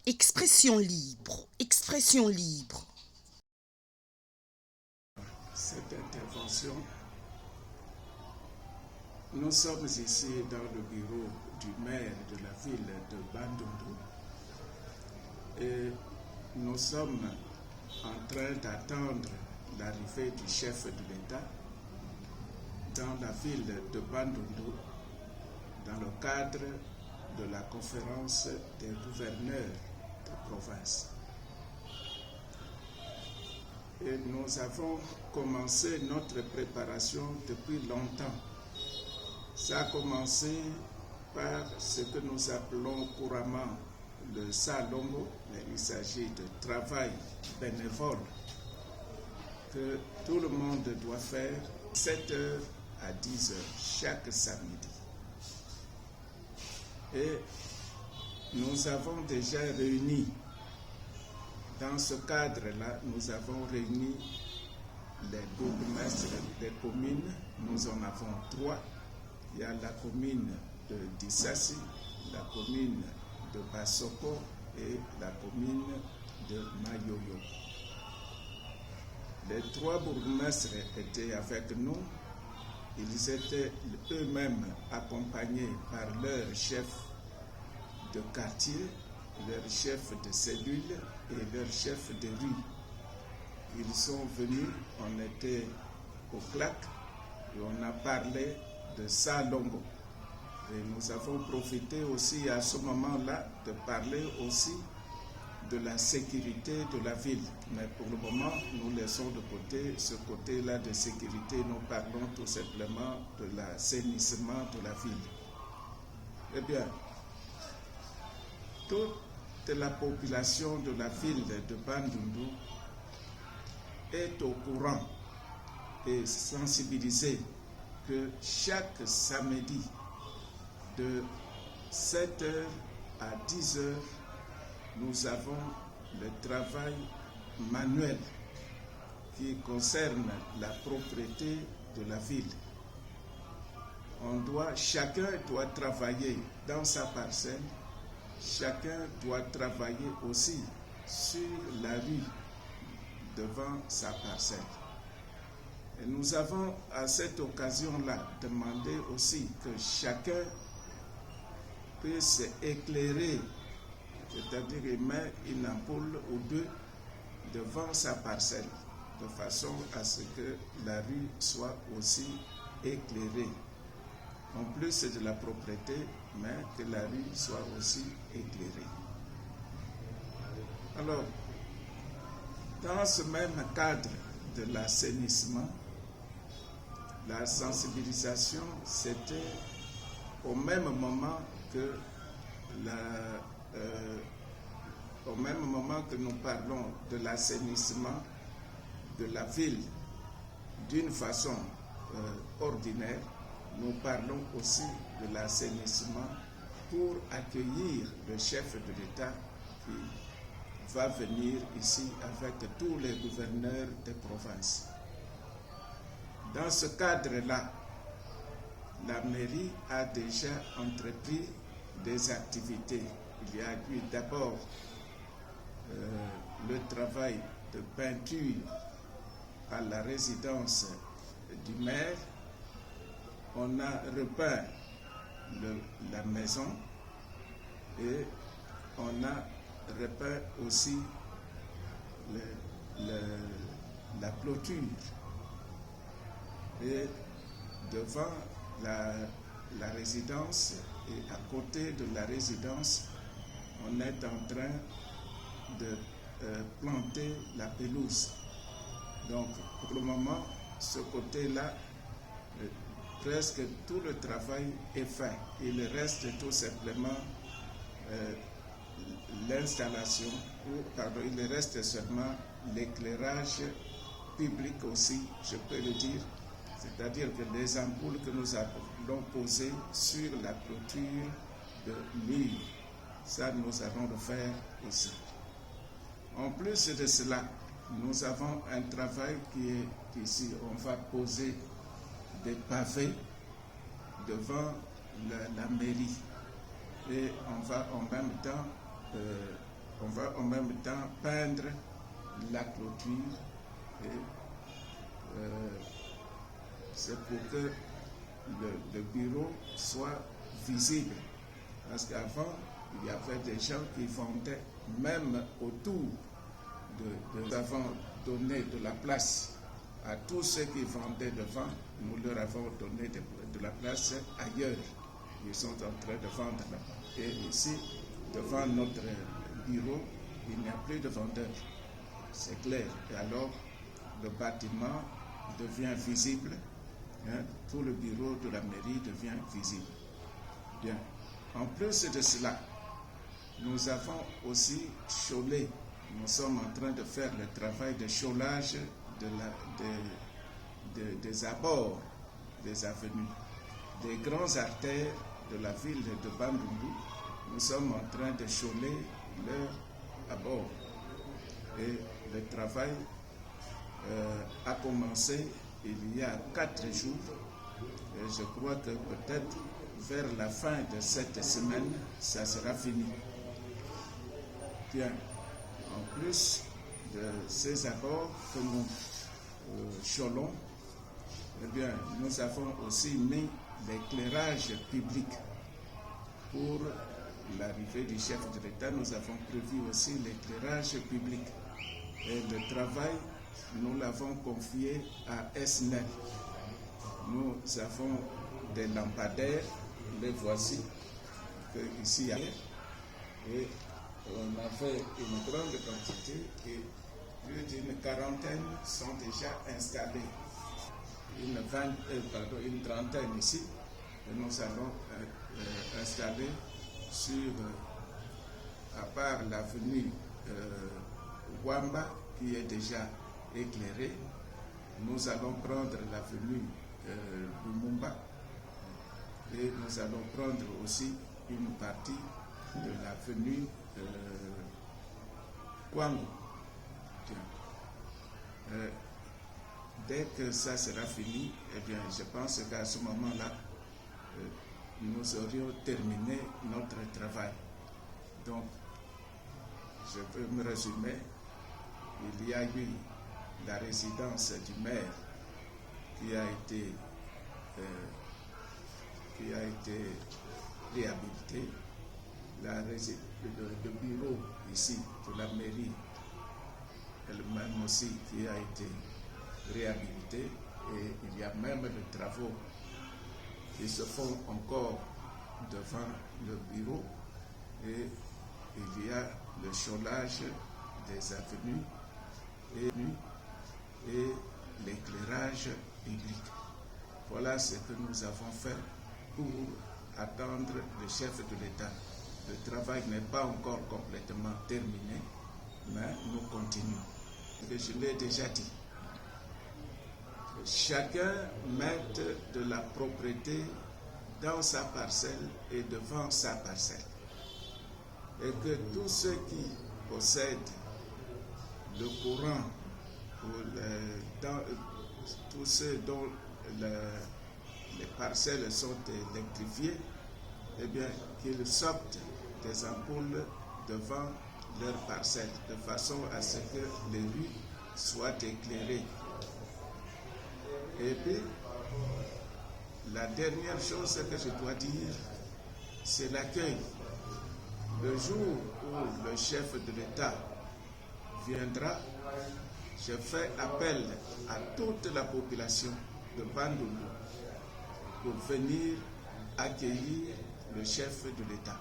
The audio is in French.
Expression libre, expression libre. Cette intervention, nous sommes ici dans le bureau du maire de la ville de Bandundu et nous sommes en train d'attendre l'arrivée du chef de l'État dans la ville de Bandundu dans le cadre de la conférence des gouverneurs de province. Et nous avons commencé notre préparation depuis longtemps. Ça a commencé par ce que nous appelons couramment le salongo, mais il s'agit de travail bénévole que tout le monde doit faire 7h à 10h chaque samedi. Et nous avons déjà réuni, dans ce cadre-là, nous avons réuni les bourgmestres des communes. Nous en avons 3. Il y a la commune de Dissassi, la commune de Bassoko et la commune de Mayoyo. Les 3 bourgmestres étaient avec nous. Ils étaient eux-mêmes accompagnés par leur chef de quartier, leur chef de cellule et leur chef de rue. Ils sont venus, on était au CLAC et on a parlé de Salongo. Et nous avons profité aussi à ce moment-là de parler aussi de la sécurité de la ville. Mais pour le moment, nous laissons de côté ce côté-là de sécurité. Nous parlons tout simplement de l'assainissement de la ville. Eh bien, toute la population de la ville de Bandundu est au courant et sensibilisée que chaque samedi de 7h à 10h, nous avons le travail manuel qui concerne la propriété de la ville. Chacun doit travailler dans sa parcelle, chacun doit travailler aussi sur la rue devant sa parcelle. Et nous avons à cette occasion-là demandé aussi que chacun puisse éclairer, c'est-à-dire mettre une ampoule ou 2 devant sa parcelle, de façon à ce que la rue soit aussi éclairée. En plus de la propriété, mais que la rue soit aussi éclairée. Alors, dans ce même cadre de l'assainissement, la sensibilisation, c'était au même moment que nous parlons de l'assainissement de la ville d'une façon ordinaire, nous parlons aussi de l'assainissement pour accueillir le chef de l'État qui va venir ici avec tous les gouverneurs des provinces. Dans ce cadre-là, la mairie a déjà entrepris des activités. Il y a eu d'abord le travail de peinture à la résidence du maire. On a repeint la maison et on a repeint aussi la clôture. Et devant la résidence et à côté de la résidence, on est en train de planter la pelouse. Donc pour le moment, ce côté-là, presque tout le travail est fait. Il reste tout simplement l'installation, il reste seulement l'éclairage public aussi, je peux le dire. C'est-à-dire que les ampoules que nous avons posées sur la clôture de mur, ça nous allons le faire aussi. En plus de cela, nous avons un travail qui est ici. On va poser des pavés devant la mairie et on va en même temps peindre la clôture et c'est pour que le bureau soit visible, parce qu'avant il y avait des gens qui vendaient même autour nous avons donné de la place à tous ceux qui vendaient devant, nous leur avons donné de la place ailleurs. Ils sont en train de vendre là-bas. Et ici, devant notre bureau, il n'y a plus de vendeurs. C'est clair. Et alors, le bâtiment devient visible. Hein, tout le bureau de la mairie devient visible. Bien. En plus de cela, nous avons aussi chaulé. Nous sommes en train de faire le travail de chaulage des abords des avenues, des grandes artères de la ville de Bandundu. Nous sommes en train de chauler leurs abords. Et le travail a commencé il y a 4 jours. Et je crois que peut-être vers la fin de cette semaine, ça sera fini. Bien. En plus de ces abords que nous chaulons, eh bien, nous avons aussi mis l'éclairage public. Pour l'arrivée du chef de l'État, nous avons prévu aussi l'éclairage public. Et le travail, nous l'avons confié à SNEL. Nous avons des lampadaires, les voici, que ici et on a fait une grande quantité et plus d'une quarantaine sont déjà installés. Une trentaine ici, et nous allons installer sur, à part l'avenue Wamba qui est déjà éclairée, nous allons prendre l'avenue Lumumba et nous allons prendre aussi une partie de l'avenue Kwango. Dès que ça sera fini, eh bien, je pense qu'à ce moment-là, nous aurions terminé notre travail. Donc, je peux me résumer. Il y a eu la résidence du maire qui a été réhabilitée. Le bureau ici de la mairie elle-même aussi qui a été réhabilité et il y a même des travaux qui se font encore devant le bureau et il y a le chaulage des avenues et l'éclairage public. Voilà ce que nous avons fait pour attendre le chef de l'État. Le travail n'est pas encore complètement terminé, mais nous continuons. Et je l'ai déjà dit. Chacun mette de la propreté dans sa parcelle et devant sa parcelle. Et que tous ceux qui possèdent le courant, tous ceux dont les parcelles sont électrifiées, eh bien, qu'ils sortent des ampoules devant leurs parcelles, de façon à ce que les rues soient éclairées. Et puis, la dernière chose que je dois dire, c'est l'accueil. Le jour où le chef de l'État viendra, je fais appel à toute la population de Bandundu pour venir accueillir le chef de l'État.